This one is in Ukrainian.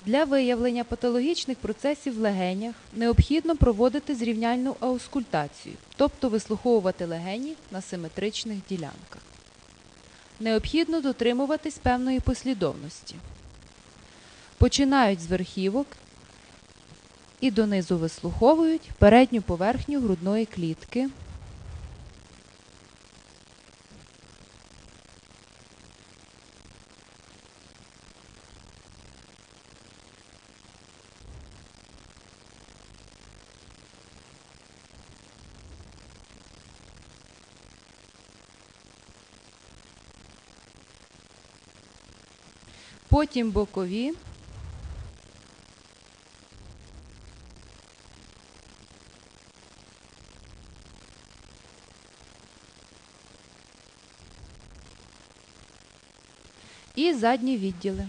Для виявлення патологічних процесів в легенях необхідно проводити зрівняльну аускультацію, тобто вислуховувати легені на симетричних ділянках. Необхідно дотримуватись певної послідовності. Починають з верхівок і донизу вислуховують передню поверхню грудної клітки. Потім бокові. І задні відділи.